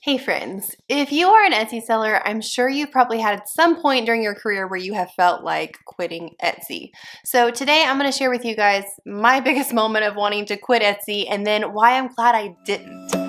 Hey friends, if you are an Etsy seller, I'm sure you've probably had at some point during your career where you have felt like quitting Etsy. So today I'm going to share with you guys my biggest moment of wanting to quit Etsy and then why I'm glad I didn't.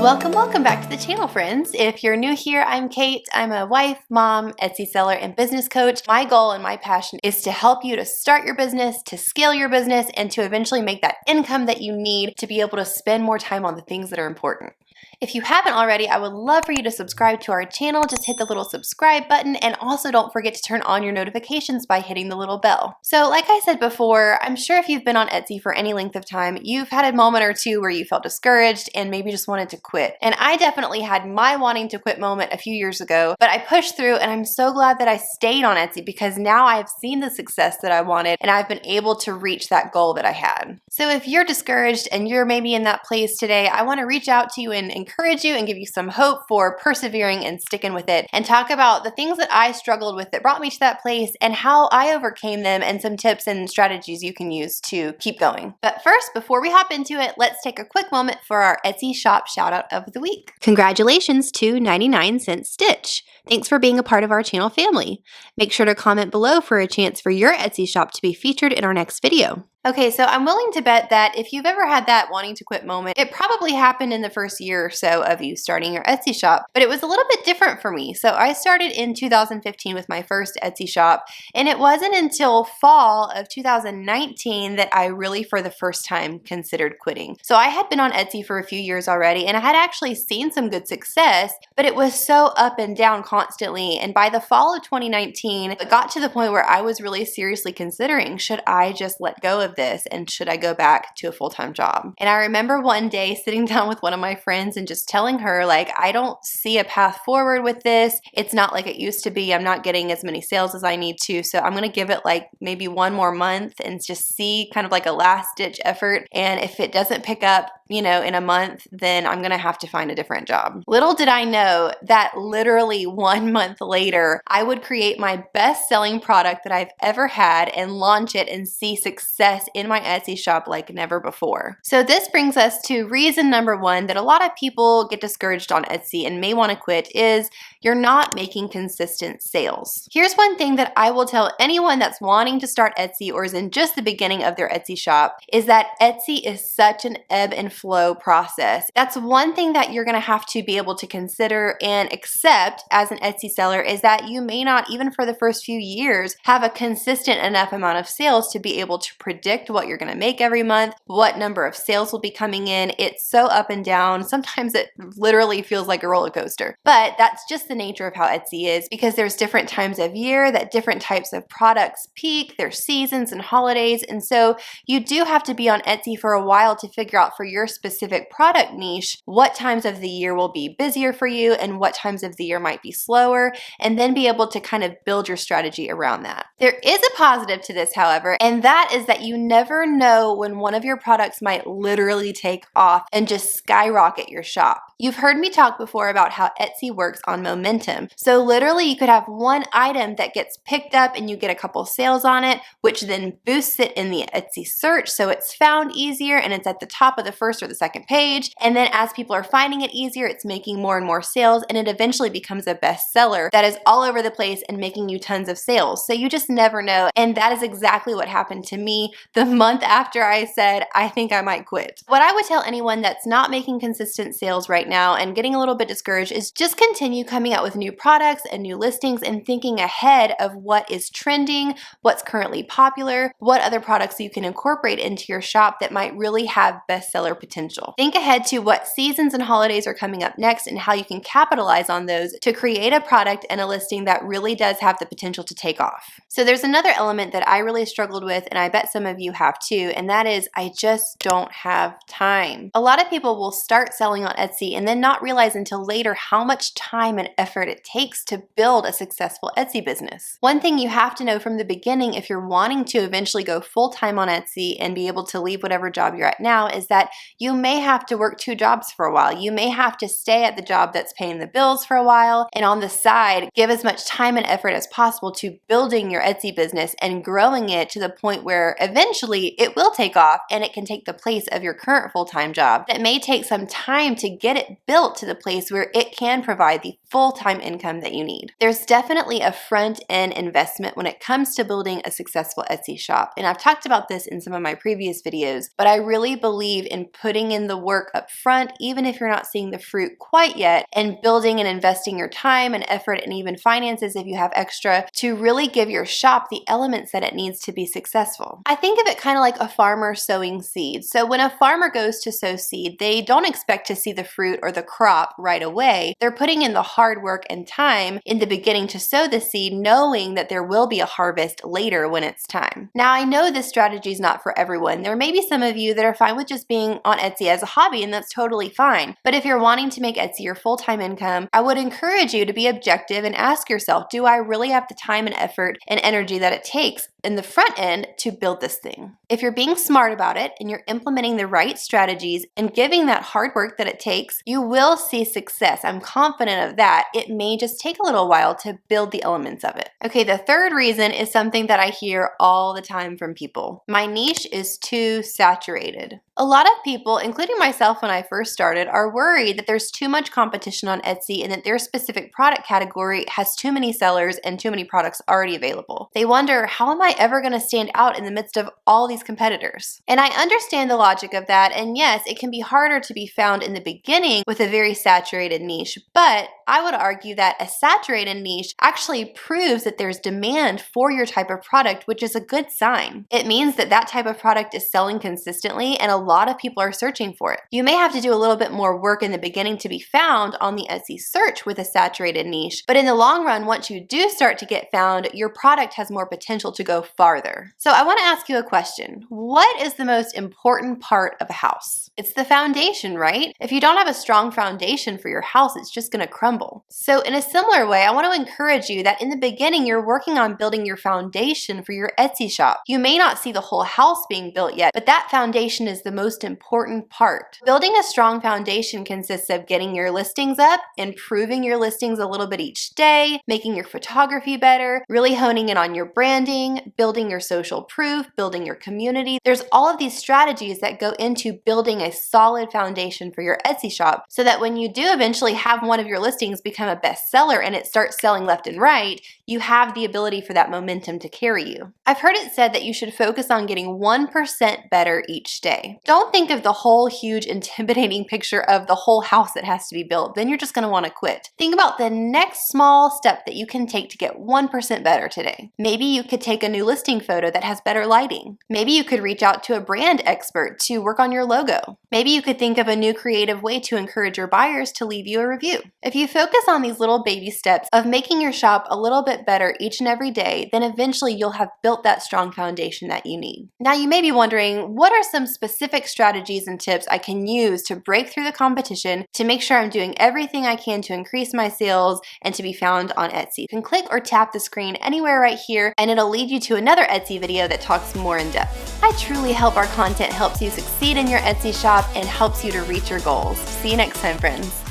Welcome back to the channel, friends. If you're new here, I'm Kate. I'm a wife, mom, Etsy seller, and business coach. My goal and my passion is to help you to start your business, to scale your business, and to eventually make that income that you need to be able to spend more time on the things that are important. If you haven't already, I would love for you to subscribe to our channel. Just hit the little subscribe button, and also don't forget to turn on your notifications by hitting the little bell. So like I said before, I'm sure if you've been on Etsy for any length of time, you've had a moment or two where you felt discouraged and maybe just wanted to quit. And I definitely had my wanting to quit moment a few years ago, but I pushed through, and I'm so glad that I stayed on Etsy because now I've seen the success that I wanted and I've been able to reach that goal that I had. So if you're discouraged and you're maybe in that place today, I want to reach out to you and encourage you and give you some hope for persevering and sticking with it, and talk about the things that I struggled with that brought me to that place and how I overcame them, and some tips and strategies you can use to keep going. But first, before we hop into it, let's take a quick moment for our Etsy shop shout out of the week. Congratulations to 99 Cent Stitch. Thanks for being a part of our channel family. Make sure to comment below for a chance for your Etsy shop to be featured in our next video. Okay, so I'm willing to bet that if you've ever had that wanting to quit moment, it probably happened in the first year or so of you starting your Etsy shop, but it was a little bit different for me. So I started in 2015 with my first Etsy shop, and it wasn't until fall of 2019 that I really for the first time considered quitting. So I had been on Etsy for a few years already, and I had actually seen some good success, but it was so up and down constantly. And by the fall of 2019, it got to the point where I was really seriously considering, should I just let go of this and should I go back to a full-time job? And I remember one day sitting down with one of my friends and just telling her, like, I don't see a path forward with this. It's not like it used to be. I'm not getting as many sales as I need to. So I'm going to give it like maybe one more month and just see, kind of like a last ditch effort. And if it doesn't pick up, in a month, then I'm going to have to find a different job. Little did I know that literally 1 month later, I would create my best-selling product that I've ever had and launch it and see success in my Etsy shop like never before. So this brings us to reason number one that a lot of people get discouraged on Etsy and may want to quit is you're not making consistent sales. Here's one thing that I will tell anyone that's wanting to start Etsy or is in just the beginning of their Etsy shop is that Etsy is such an ebb and flow process. That's one thing that you're going to have to be able to consider and accept as an Etsy seller, is that you may not, even for the first few years, have a consistent enough amount of sales to be able to predict what you're going to make every month, what number of sales will be coming in. It's so up and down. Sometimes it literally feels like a roller coaster, but that's just the nature of how Etsy is, because there's different times of year that different types of products peak, there's seasons and holidays, and so you do have to be on Etsy for a while to figure out for your specific product niche what times of the year will be busier for you and what times of the year might be slower, and then be able to kind of build your strategy around that. There is a positive to this, however, and that is that you never know when one of your products might literally take off and just skyrocket your shop. You've heard me talk before about how Etsy works on momentum. So literally you could have one item that gets picked up and you get a couple sales on it, which then boosts it in the Etsy search so it's found easier and it's at the top of the first or the second page. And then as people are finding it easier, it's making more and more sales, and it eventually becomes a bestseller that is all over the place and making you tons of sales. So you just never know. And that is exactly what happened to me the month after I said, I think I might quit. What I would tell anyone that's not making consistent sales right now and getting a little bit discouraged is just continue coming out with new products and new listings and thinking ahead of what is trending, what's currently popular, what other products you can incorporate into your shop that might really have bestseller potential. Think ahead to what seasons and holidays are coming up next and how you can capitalize on those to create a product and a listing that really does have the potential to take off. So there's another element that I really struggled with, and I bet some of you have too, and that is I just don't have time. A lot of people will start selling on Etsy and then not realize until later how much time and effort it takes to build a successful Etsy business. One thing you have to know from the beginning if you're wanting to eventually go full-time on Etsy and be able to leave whatever job you're at now is that you may have to work 2 jobs for a while. You may have to stay at the job that's paying the bills for a while, and on the side, give as much time and effort as possible to building your Etsy business and growing it to the point where eventually it will take off and it can take the place of your current full-time job. That may take some time to get it built to the place where it can provide the full-time income that you need. There's definitely a front-end investment when it comes to building a successful Etsy shop, and I've talked about this in some of my previous videos, but I really believe in putting in the work up front, even if you're not seeing the fruit quite yet, and building and investing your time and effort and even finances if you have extra to really give your shop the elements that it needs to be successful. I think of it kind of like a farmer sowing seeds. So when a farmer goes to sow seed, they don't expect to see the fruit or the crop right away. They're putting in the hard work and time in the beginning to sow the seed, knowing that there will be a harvest later when it's time. Now, I know this strategy is not for everyone. There may be some of you that are fine with just being on Etsy as a hobby, and that's totally fine. But if you're wanting to make Etsy your full-time income, I would encourage you to be objective and ask yourself, do I really have the time and effort and energy that it takes in the front end to build this thing? If you're being smart about it and you're implementing the right strategies and giving that hard work that it takes, you will see success. I'm confident of that. It may just take a little while to build the elements of it. Okay, the third reason is something that I hear all the time from people. My niche is too saturated. A lot of people, including myself when I first started, are worried that there's too much competition on Etsy and that their specific product category has too many sellers and too many products already available. They wonder, how am I ever going to stand out in the midst of all these competitors? And I understand the logic of that, and yes, it can be harder to be found in the beginning with a very saturated niche, but I would argue that a saturated niche actually proves that there's demand for your type of product, which is a good sign. It means that that type of product is selling consistently and a lot of people are searching for it. You may have to do a little bit more work in the beginning to be found on the Etsy search with a saturated niche, but in the long run, once you do start to get found, your product has more potential to go farther. So I want to ask you a question. What is the most important part of a house? It's the foundation, right? If you don't have a strong foundation for your house, it's just going to crumble. So in a similar way, I want to encourage you that in the beginning, you're working on building your foundation for your Etsy shop. You may not see the whole house being built yet, but that foundation is the most important part. Building a strong foundation consists of getting your listings up, improving your listings a little bit each day, making your photography better, really honing in on your branding, building your social proof, building your community. There's all of these strategies that go into building a solid foundation for your Etsy shop so that when you do eventually have one of your listings become a bestseller and it starts selling left and right, you have the ability for that momentum to carry you. I've heard it said that you should focus on getting 1% better each day. Don't think of the whole huge intimidating picture of the whole house that has to be built. Then you're just going to want to quit. Think about the next small step that you can take to get 1% better today. Maybe you could take a new listing photo that has better lighting. Maybe you could reach out to a brand expert to work on your logo. Maybe you could think of a new creative way to encourage your buyers to leave you a review. If you focus on these little baby steps of making your shop a little bit better each and every day, then eventually you'll have built that strong foundation that you need. Now you may be wondering, what are some specific strategies and tips I can use to break through the competition to make sure I'm doing everything I can to increase my sales and to be found on Etsy? You can click or tap the screen anywhere right here and it'll lead you to another Etsy video that talks more in depth. I truly hope our content helps you succeed in your Etsy shop and helps you to reach your goals. See you next time, friends.